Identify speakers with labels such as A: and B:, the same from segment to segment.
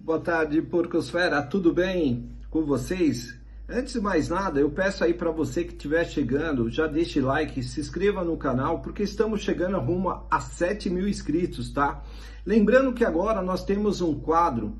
A: Boa tarde, Porcosfera, tudo bem com vocês? Antes de mais nada, eu peço aí para você que estiver chegando, já deixe like, se inscreva no canal, porque estamos chegando rumo a 7.000 inscritos, tá? Lembrando que agora nós temos um quadro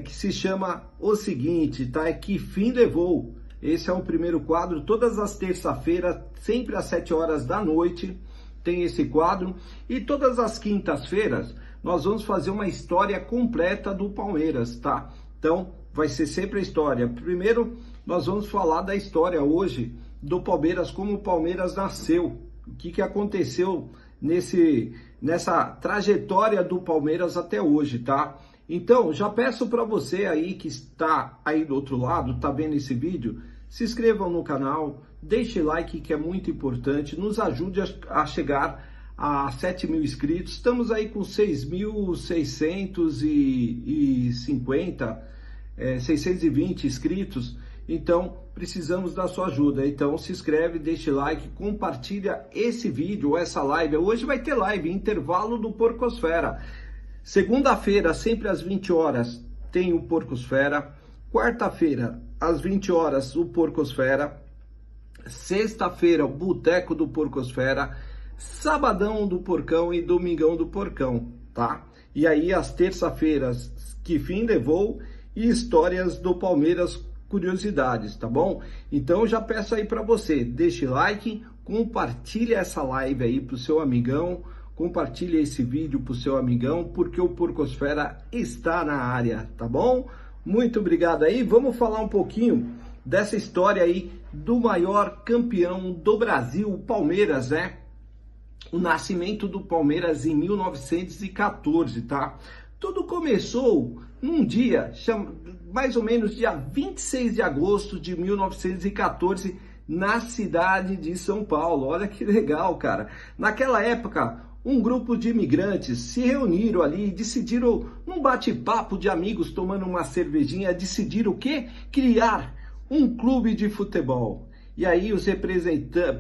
A: que se chama o seguinte, tá? É Que Fim Levou. Esse é o primeiro quadro, todas as terças-feiras, sempre às 7 horas da noite, tem esse quadro. E todas as quintas-feiras, nós vamos fazer uma história completa do Palmeiras, tá? Então, vai ser sempre a história. Primeiro, nós vamos falar da história hoje do Palmeiras, como o Palmeiras nasceu, o que aconteceu nessa trajetória do Palmeiras até hoje, tá? Então, já peço para você aí que está aí do outro lado, tá vendo esse vídeo, se inscrevam no canal, deixe like que é muito importante, nos ajude a chegar a 7.000 inscritos. Estamos aí com 6.650, 620 inscritos, então precisamos da sua ajuda. Então se inscreve, deixe like, compartilha esse vídeo, essa live. Hoje vai ter live, intervalo do Porcosfera. Segunda-feira, sempre às 20 horas, tem o Porcosfera. Quarta-feira, às 20 horas, o Porcosfera. Sexta-feira, o Boteco do Porcosfera. Sabadão do Porcão e Domingão do Porcão, tá? E aí, as terça-feiras, Que Fim Levou e histórias do Palmeiras, curiosidades, tá bom? Então, já peço aí para você, deixe like, compartilhe essa live aí pro seu amigão, compartilhe esse vídeo pro seu amigão, porque o Porcosfera está na área, tá bom? Muito obrigado aí. Vamos falar um pouquinho dessa história aí do maior campeão do Brasil, o Palmeiras, né? O nascimento do Palmeiras em 1914, tá? Tudo começou num dia, mais ou menos dia 26 de agosto de 1914, na cidade de São Paulo. Olha que legal, cara. Naquela época, um grupo de imigrantes se reuniram ali e decidiram, num bate-papo de amigos, tomando uma cervejinha, decidiram o quê? Criar um clube de futebol. E aí,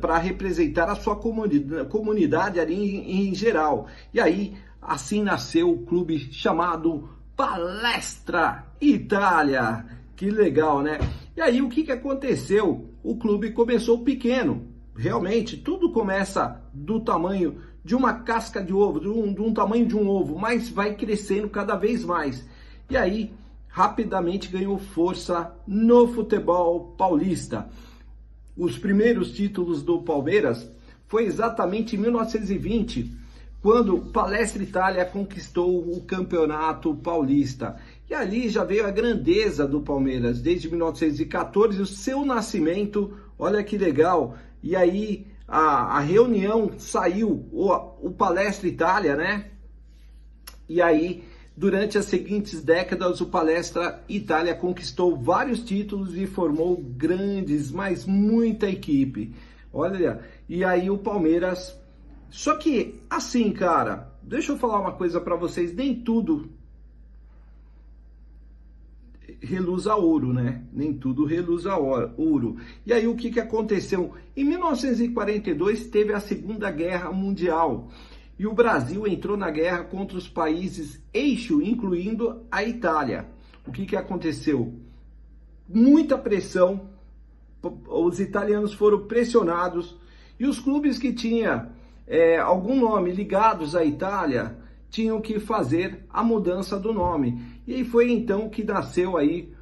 A: para representar a sua comunidade ali em geral. E aí, assim nasceu o clube chamado Palestra Itália. Que legal, né? E aí, o que aconteceu? O clube começou pequeno. Realmente, tudo começa do tamanho de uma casca de ovo, de um tamanho de um ovo, mas vai crescendo cada vez mais. E aí, rapidamente ganhou força no futebol paulista. Os primeiros títulos do Palmeiras foi exatamente em 1920, quando o Palestra Itália conquistou o Campeonato Paulista. E ali já veio a grandeza do Palmeiras, desde 1914, o seu nascimento, olha que legal. E aí a reunião saiu, o Palestra Itália, né? E aí, durante as seguintes décadas, o Palestra Itália conquistou vários títulos e formou grandes, mas muita equipe. Olha, e aí o Palmeiras... Só que, assim, cara, deixa eu falar uma coisa para vocês, nem tudo reluz a ouro, né? Nem tudo reluz a ouro. E aí o que aconteceu? Em 1942 teve a Segunda Guerra Mundial. E o Brasil entrou na guerra contra os países eixo, incluindo a Itália. O que aconteceu? Muita pressão, os italianos foram pressionados e os clubes que tinham algum nome ligados à Itália tinham que fazer a mudança do nome. E aí foi então que nasceu aí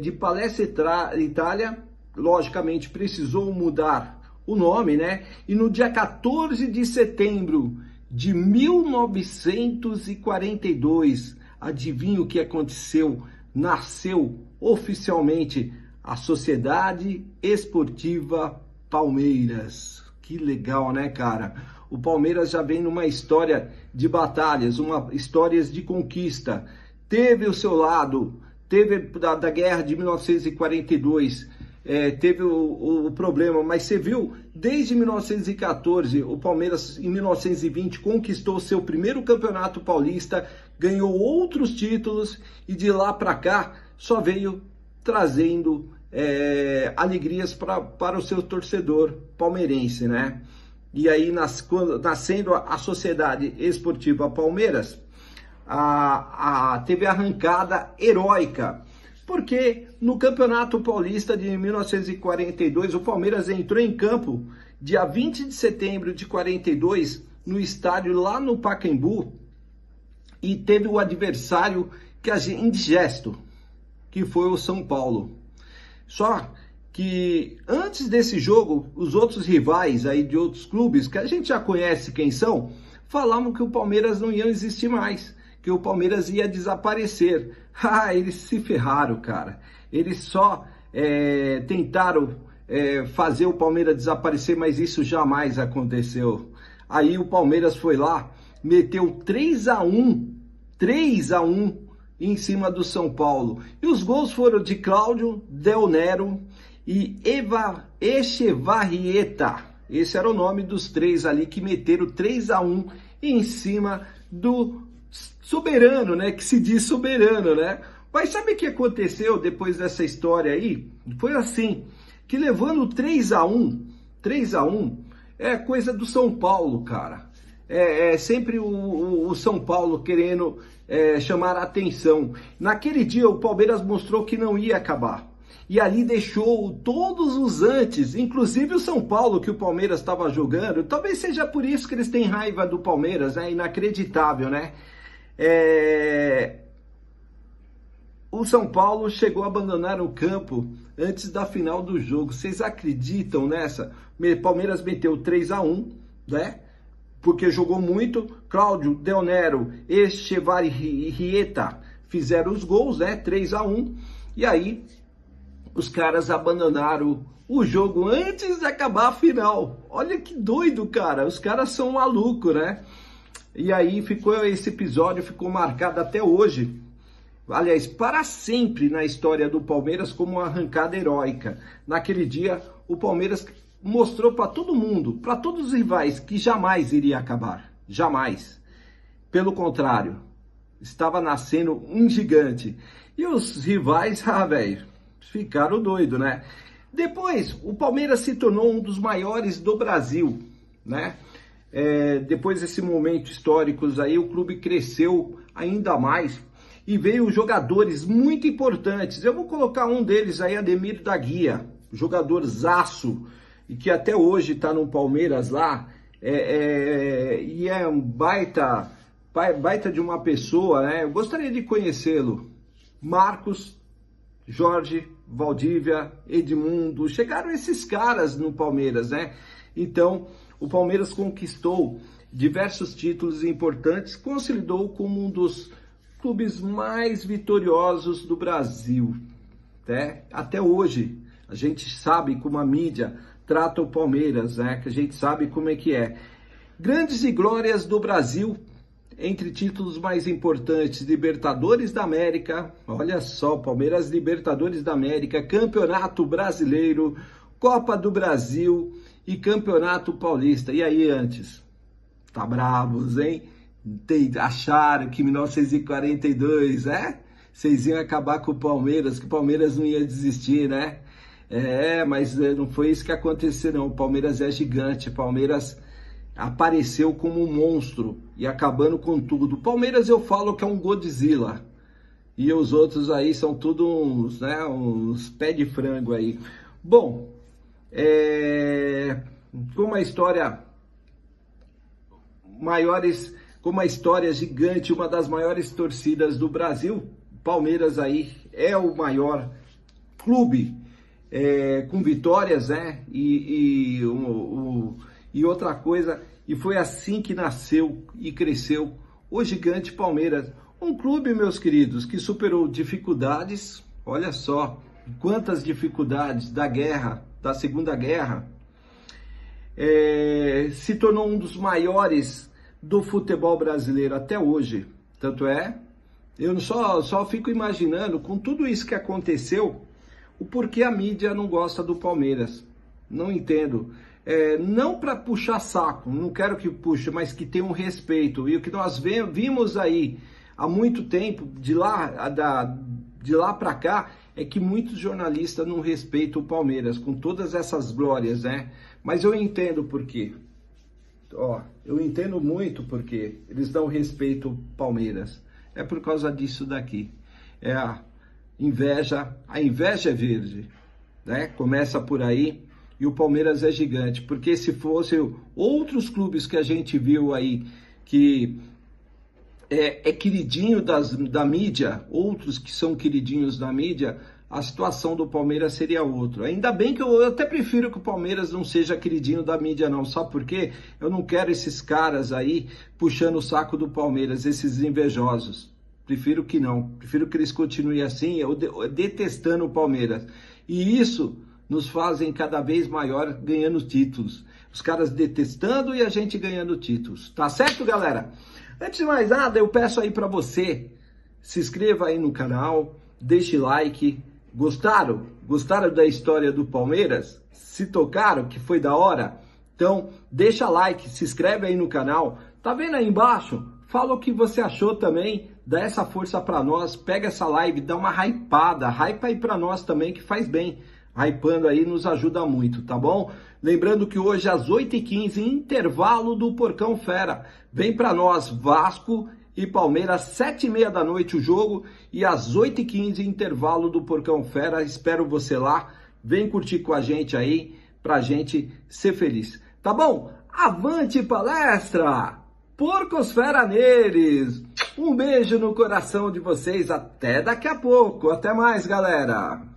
A: de Palestra Itália, logicamente precisou mudar o nome, né? E no dia 14 de setembro de 1942, adivinha o que aconteceu? Nasceu oficialmente a Sociedade Esportiva Palmeiras. Que legal, né, cara? O Palmeiras já vem numa história de batalhas, histórias de conquista. Teve o seu lado, teve da guerra de 1942, teve o problema, mas você viu, desde 1914, o Palmeiras em 1920 conquistou seu primeiro campeonato paulista, ganhou outros títulos e de lá para cá só veio trazendo alegrias para o seu torcedor palmeirense, né? E aí, nascendo a Sociedade Esportiva Palmeiras, teve a arrancada heróica. Porque no Campeonato Paulista de 1942, o Palmeiras entrou em campo dia 20 de setembro de 42, no estádio lá no Pacaembu, e teve o adversário indigesto, que foi o São Paulo. Só que antes desse jogo, os outros rivais aí de outros clubes, que a gente já conhece quem são, falavam que o Palmeiras não ia existir mais, que o Palmeiras ia desaparecer. Eles se ferraram, cara. Eles só tentaram fazer o Palmeiras desaparecer, mas isso jamais aconteceu. Aí o Palmeiras foi lá, meteu 3-1 em cima do São Paulo. E os gols foram de Cláudio, Del Nero e Echevarrieta. Esse era o nome dos três ali que meteram 3-1 em cima do soberano, né? Que se diz soberano, né? Mas sabe o que aconteceu depois dessa história aí? Foi assim, que levando 3-1 é coisa do São Paulo, cara. É sempre o São Paulo querendo chamar a atenção. Naquele dia o Palmeiras mostrou que não ia acabar. E ali deixou todos os antes, inclusive o São Paulo que o Palmeiras estava jogando. Talvez seja por isso que eles têm raiva do Palmeiras, né? Inacreditável, né? O São Paulo chegou a abandonar o campo antes da final do jogo. Vocês acreditam nessa? Palmeiras meteu 3-1, né? Porque jogou muito. Cláudio, Del Nero e Echevarrieta fizeram os gols, né? 3-1. E aí os caras abandonaram o jogo antes de acabar a final. Olha que doido, cara. Os caras são malucos, né? E aí esse episódio ficou marcado até hoje. Aliás, para sempre na história do Palmeiras como uma arrancada heróica. Naquele dia, o Palmeiras mostrou para todo mundo, para todos os rivais, que jamais iria acabar. Jamais. Pelo contrário, estava nascendo um gigante. E os rivais, velho, ficaram doidos, né? Depois, o Palmeiras se tornou um dos maiores do Brasil, né? Depois desse momento histórico aí, o clube cresceu ainda mais e veio jogadores muito importantes. Eu vou colocar um deles aí, Ademir da Guia, jogador zaço, e que até hoje está no Palmeiras lá, e é um baita de uma pessoa, né? Eu gostaria de conhecê-lo. Marcos, Jorge, Valdívia, Edmundo, chegaram esses caras no Palmeiras, né? Então, o Palmeiras conquistou diversos títulos importantes, consolidou como um dos clubes mais vitoriosos do Brasil, né? Até hoje, a gente sabe como a mídia trata o Palmeiras, né? Que a gente sabe como é que é. Grandes e glórias do Brasil, entre títulos mais importantes, Libertadores da América, olha só, Palmeiras Libertadores da América, Campeonato Brasileiro, Copa do Brasil e Campeonato Paulista. E aí antes? Tá bravos, hein? Acharam que em 1942, vocês iam acabar com o Palmeiras, que o Palmeiras não ia desistir, né? Mas não foi isso que aconteceu, não. O Palmeiras é gigante, o Palmeiras apareceu como um monstro e acabando com tudo. O Palmeiras eu falo que é um Godzilla e os outros aí são tudo uns pé de frango aí. Bom, com uma história gigante, uma das maiores torcidas do Brasil, Palmeiras aí é o maior clube com vitórias, né? E outra coisa, e foi assim que nasceu e cresceu o gigante Palmeiras. Um clube, meus queridos, que superou dificuldades, olha só, quantas dificuldades da guerra, da Segunda Guerra, se tornou um dos maiores do futebol brasileiro até hoje. Tanto eu só fico imaginando, com tudo isso que aconteceu, o porquê a mídia não gosta do Palmeiras. Não entendo. Não para puxar saco, não quero que puxe, mas que tenha um respeito. E o que nós vimos aí há muito tempo, de lá para cá, é que muitos jornalistas não respeitam o Palmeiras, com todas essas glórias, né? Mas eu entendo por quê. Eu entendo muito porque eles não respeitam o Palmeiras. É por causa disso daqui. É a inveja é verde, né? Começa por aí e o Palmeiras é gigante, porque se fosse outros clubes que a gente viu aí que é queridinho da mídia, outros que são queridinhos da mídia, a situação do Palmeiras seria outra. Ainda bem que eu até prefiro que o Palmeiras não seja queridinho da mídia não, sabe por quê? Eu não quero esses caras aí puxando o saco do Palmeiras, esses invejosos. Prefiro que não, prefiro que eles continuem assim, detestando o Palmeiras. E isso nos fazem cada vez maior ganhando títulos. Os caras detestando e a gente ganhando títulos. Tá certo, galera? Antes de mais nada, eu peço aí para você, se inscreva aí no canal, deixe like. Gostaram? Gostaram da história do Palmeiras? Se tocaram, que foi da hora? Então, deixa like, se inscreve aí no canal. Tá vendo aí embaixo? Fala o que você achou também, dá essa força para nós, pega essa live, dá uma hypada, hypa aí para nós também, que faz bem. Hypando aí nos ajuda muito, tá bom? Lembrando que hoje às 8h15, intervalo do Porcão Fera. Vem para nós, Vasco e Palmeiras, 7h30 da noite o jogo. E às 8h15, intervalo do Porcão Fera. Espero você lá. Vem curtir com a gente aí, pra gente ser feliz. Tá bom? Avante palestra! Porcos Fera neles! Um beijo no coração de vocês. Até daqui a pouco. Até mais, galera!